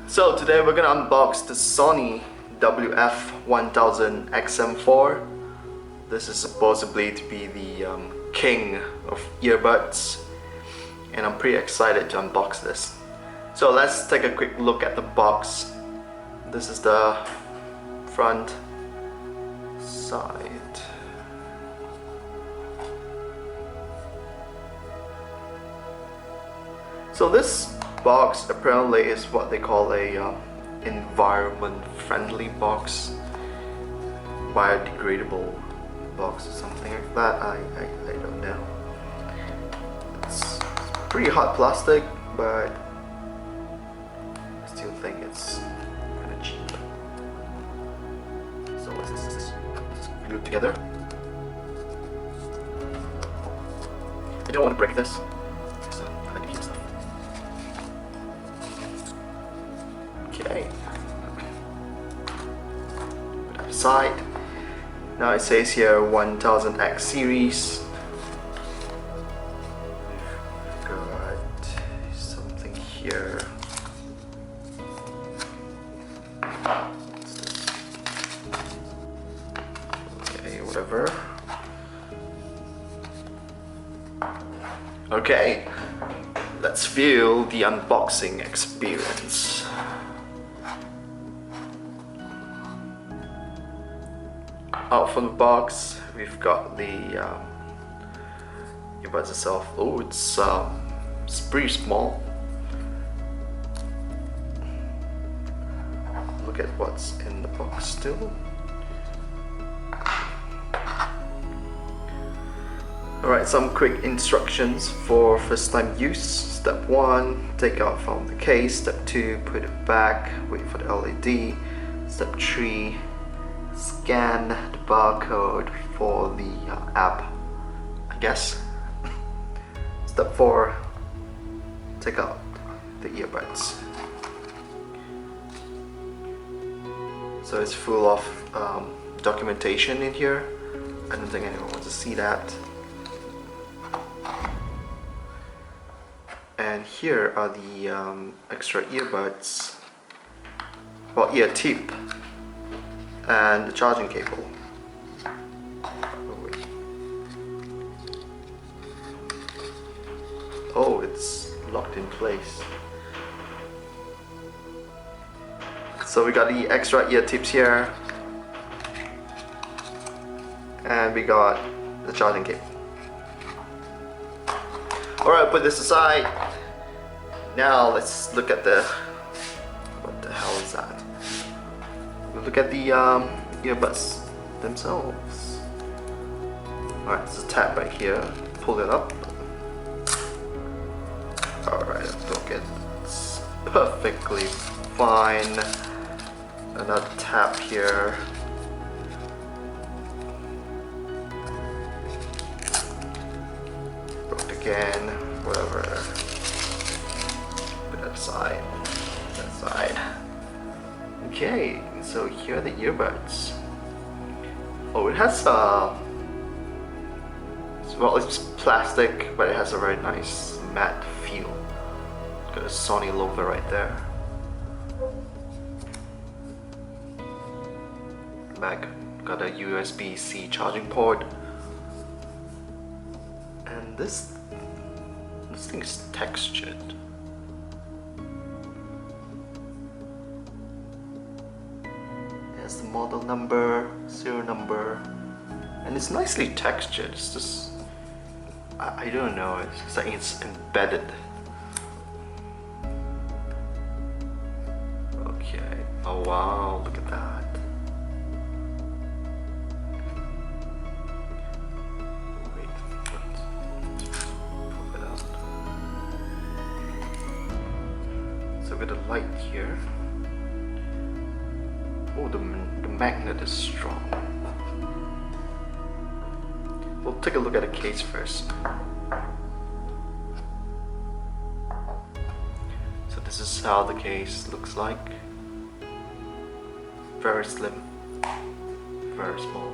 So today we're gonna unbox the Sony WF1000XM4. This is supposedly to be the king of earbuds, and I'm pretty excited to unbox this. So let's take a quick look at the box. This is the front side. So this box apparently is what they call a environment-friendly box, biodegradable box or something like that. I don't know. It's pretty hard plastic, but I still think it's kind of cheap. So let's glue it together. I don't want to break this, so I need to keep stuff. Okay, put that aside. Now it says here 1000X series. We've got something here. Okay, whatever. Okay, let's view the unboxing experience. Out from the box, we've got the earbuds itself. Oh, it's pretty small. Look at what's in the box still. Alright, some quick instructions for first time use. Step 1, take out from the case. Step 2, put it back, wait for the LED. Step 3, scan the barcode for the app, I guess. Step 4, take out the earbuds. So it's full of documentation in here. I don't think anyone wants to see that. And here are the extra earbuds, well, ear tip, and the charging cable. Oh, it's locked in place. So we got the extra ear tips here, and we got the charging cable. Alright, put this aside. Now let's look at the, what the hell is that? We'll look at the earbuds themselves. Alright, there's a tab right here. Pull it up. Alright, look, it's perfectly fine. Another tab here. Broke again, whatever. Put that aside. Put that aside. Okay, so here are the earbuds. Oh, it has well, it's plastic, but it has a very nice matte feel. Got a Sony logo right there. Back, got a USB-C charging port. And this thing is textured. It has the model number, serial number, and it's nicely textured. It's just, I don't know, it's like it's embedded. Okay, oh wow, look at that. So with the light here, oh, the magnet is strong. We'll take a look at the case first. So this is how the case looks like. Very slim, very small.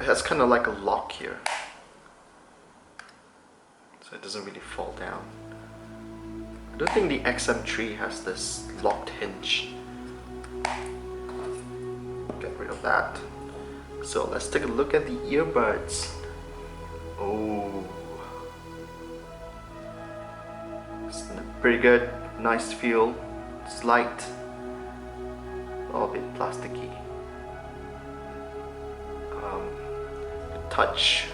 It has kind of like a lock here. so it doesn't really fall down. I don't think the XM3 has this locked hinge. Get rid of that. So let's take a look at the earbuds. Oh, it's pretty good, nice feel. It's light, a little bit plasticky. The touch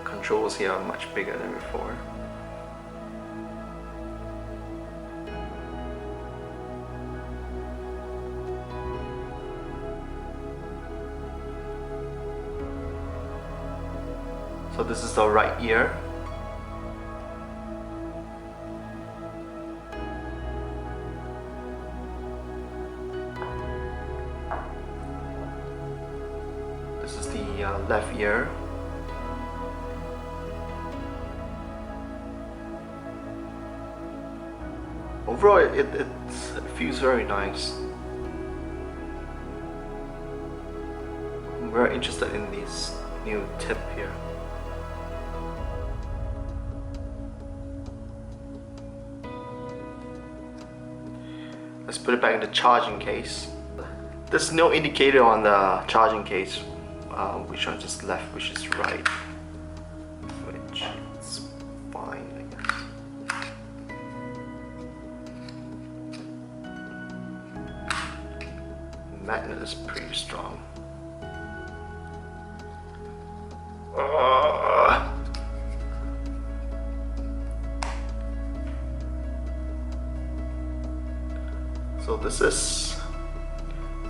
controls here are much bigger than before. So this is the right ear. This is the left ear. Overall, it feels very nice. I'm very interested in this new tip here. Let's put it back in the charging case. There's no indicator on the charging case, which one is left, which is right. Which is fine, I guess. The magnet is pretty strong. So this is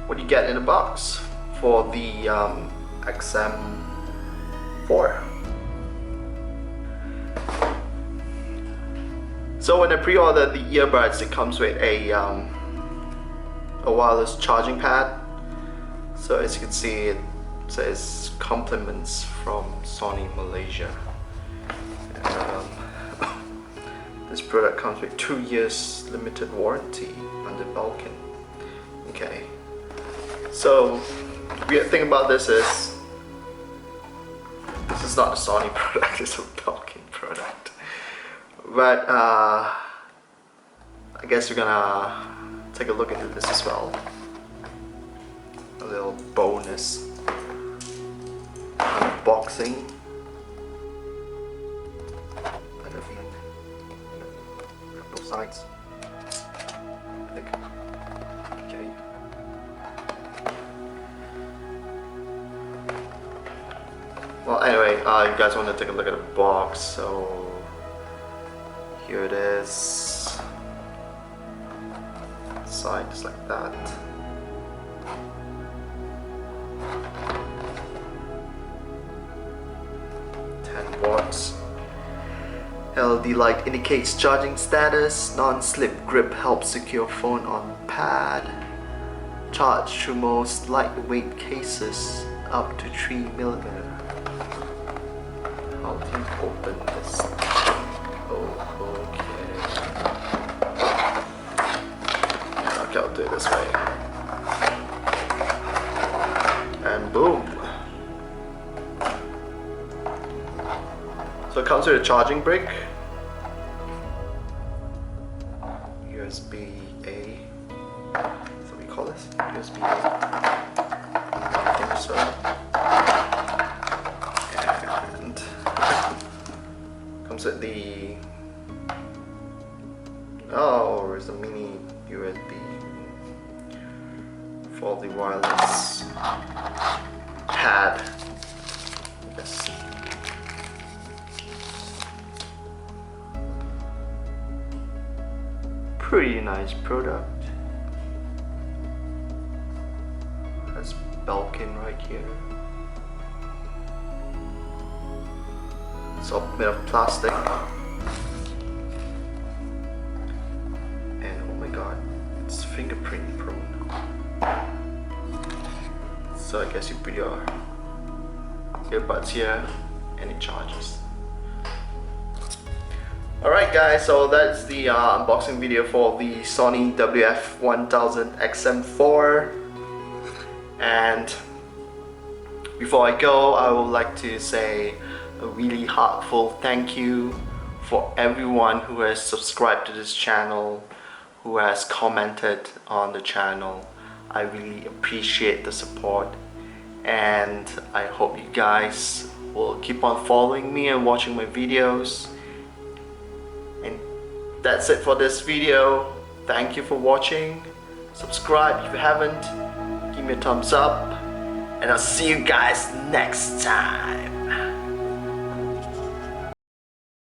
what you get in a box for the XM4. So when I pre-ordered the earbuds, it comes with a wireless charging pad. So as you can see, it says compliments from Sony Malaysia. This product comes with 2 years limited warranty under Belkin. Okay. So the weird thing about this is not a Sony product, it's a Belkin product. But I guess we're gonna take a look into this as well. A little bonus unboxing. Both sides. I think. Okay. Well, anyway, you guys want to take a look at the box, so here it is. Side just like that. 10 watts. LED light indicates charging status. Non-slip grip helps secure phone on pad. Charge through most lightweight cases up to 3mm. How do you open this? Oh, okay. Okay, I'll do it this way. And boom. So it comes with a charging brick, USB-A, so we call this USB-A, I think so, and comes with the, oh, there's a mini USB for the wireless pad, I guess. Pretty nice product. Has Belkin right here. It's all made of plastic. And oh my god, it's fingerprint prone. So I guess you put your earbuds here and it charges. Alright guys, so that's the unboxing video for the Sony WF1000XM4. And before I go, I would like to say a really heartfelt thank you for everyone who has subscribed to this channel, who has commented on the channel. I really appreciate the support, and I hope you guys will keep on following me and watching my videos. And that's it for this video. Thank you for watching. Subscribe if you haven't. Give me a thumbs up, and I'll see you guys next time.